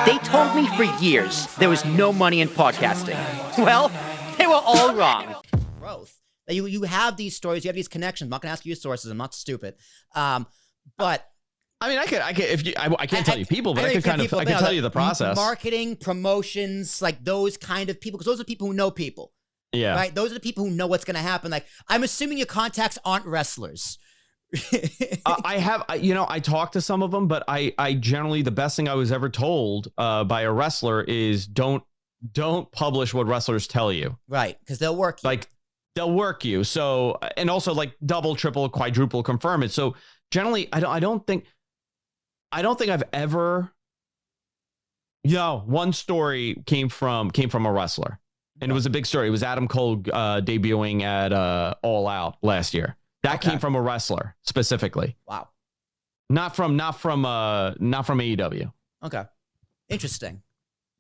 They told me for years there was no money in podcasting. Well, they were all wrong. Growth. You have these stories, you have these connections. I'm not going to ask you your sources. I'm not stupid. But I mean, I can't tell you people, but I can tell you the process. Marketing, promotions, like those kind of people, because those are people who know people. Yeah. Right? Those are the people who know what's going to happen. Like, I'm assuming your contacts aren't wrestlers. I talked to some of them, but I generally, the best thing I was ever told by a wrestler is don't publish what wrestlers tell you. Right. Because they'll work you. Like, they'll work you. So, and also like double, triple, quadruple confirm it. So generally, I don't think I've ever, one story came from a wrestler, and it was a big story. It was Adam Cole debuting at All Out last year. That came from a wrestler specifically. Wow. Not from AEW. Okay. Interesting.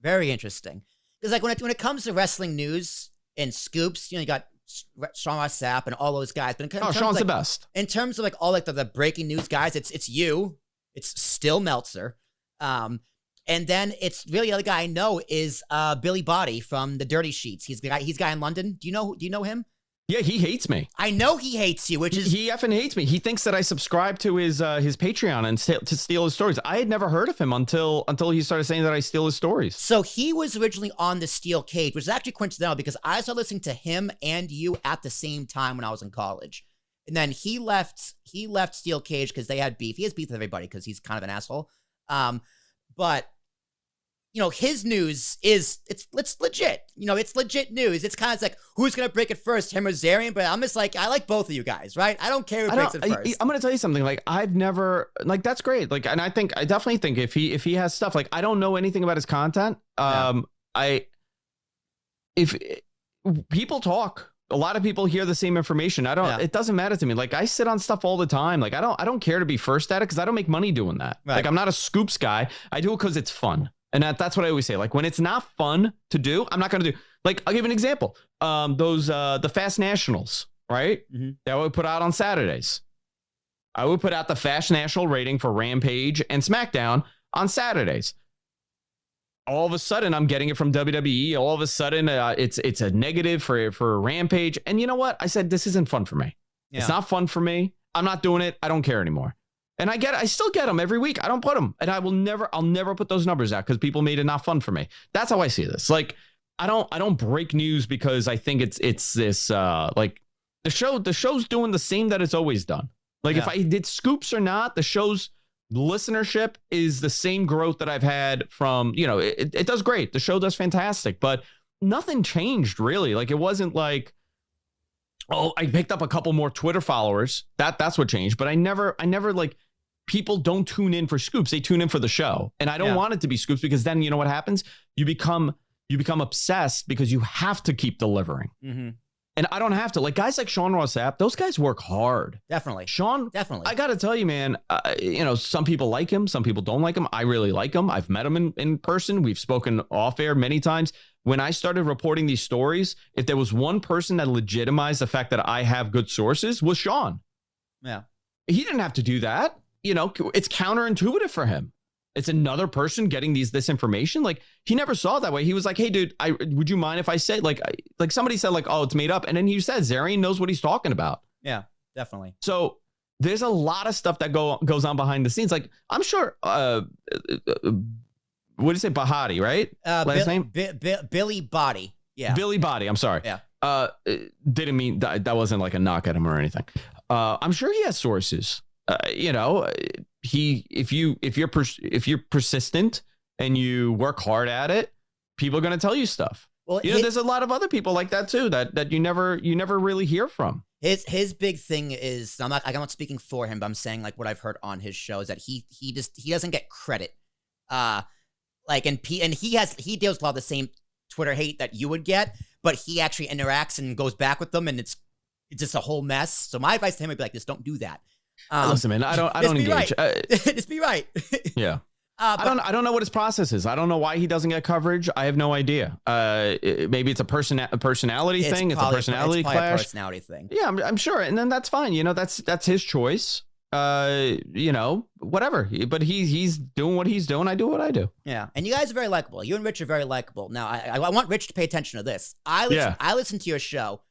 Very interesting. Because like when it comes to wrestling news and scoops, you got Sapp and all those guys. But Sean's the best. In terms of like all like the breaking news guys, it's you. It's still Meltzer. And then it's really the other guy I know is Billi Bhatti from the Dirty Sheets. He's the guy in London. Do you know him? Yeah, he hates me. I know he hates you, which is... He effing hates me. He thinks that I subscribe to his Patreon and to steal his stories. I had never heard of him until he started saying that I steal his stories. So he was originally on the Steel Cage, which is actually coincidental because I started listening to him and you at the same time when I was in college. And then he left Steel Cage because they had beef. He has beef with everybody because he's kind of an asshole. But... his news is it's legit. It's legit news. It's kind of like who's gonna break it first, him or Zarian. But I'm just like, I like both of you guys, right? I don't care who breaks it first. I'm gonna tell you something. Like I've never that's great. Like, and I definitely think if he has stuff, like I don't know anything about his content. If people talk, a lot of people hear the same information. It doesn't matter to me. Like I sit on stuff all the time. Like I don't care to be first at it because I don't make money doing that. Right. Like I'm not a scoops guy. I do it because it's fun. And that's what I always say. Like when it's not fun to do, I'm not going to do. Like I'll give you an example. The Fast Nationals, right? Mm-hmm. That I would put out on Saturdays. I would put out the Fast National rating for Rampage and SmackDown on Saturdays. All of a sudden, I'm getting it from WWE. All of a sudden, it's a negative for Rampage. And you know what? I said this isn't fun for me. Yeah. It's not fun for me. I'm not doing it. I don't care anymore. And I still get them every week. I don't put them, and I'll never put those numbers out because people made it not fun for me. That's how I see this. Like, I don't break news because I think it's this like the show's doing the same that it's always done. Like if I did scoops or not, the show's listenership is the same growth that I've had from it does great. The show does fantastic, but nothing changed really. Like it wasn't like, oh, I picked up a couple more Twitter followers. That's what changed. But I never like. People don't tune in for scoops. They tune in for the show. And I don't want it to be scoops because then you know what happens? You become obsessed because you have to keep delivering. Mm-hmm. And I don't have to. Like guys like Sean Ross Sapp, those guys work hard. Definitely. Sean, definitely. I got to tell you, man, some people like him. Some people don't like him. I really like him. I've met him in person. We've spoken off air many times. When I started reporting these stories, if there was one person that legitimized the fact that I have good sources was Sean. Yeah. He didn't have to do that. It's counterintuitive for him. It's another person getting this information. Like he never saw it that way. He was like, "Hey, dude, would you mind if I say like somebody said like, oh, it's made up," and then he said Zarian knows what he's talking about. Yeah, definitely. So there's a lot of stuff that goes on behind the scenes. Like I'm sure. What do you say, Bhatti, right? Last name Billi Bhatti. Yeah, Billi Bhatti. I'm sorry. Yeah. Didn't mean that wasn't like a knock at him or anything. I'm sure he has sources. If you're persistent and you work hard at it, people are going to tell you stuff. Well, there's a lot of other people like that too, that you never really hear from. His big thing is, I'm not speaking for him, but I'm saying like what I've heard on his show is that he doesn't get credit. And he deals with a lot of the same Twitter hate that you would get, but he actually interacts and goes back with them, and it's just a whole mess. So my advice to him would be like, just don't do that. Listen, man, I don't engage. Just be right. Yeah. I don't know what his process is. I don't know why he doesn't get coverage. I have no idea. Maybe it's a personality thing. It's a personality clash. A personality thing. Yeah, I'm sure. And then that's fine. That's his choice. you know, whatever. But he's doing what he's doing. I do what I do. Yeah, and you guys are very likable. You and Rich are very likable. Now, I want Rich to pay attention to this. I listen to your show.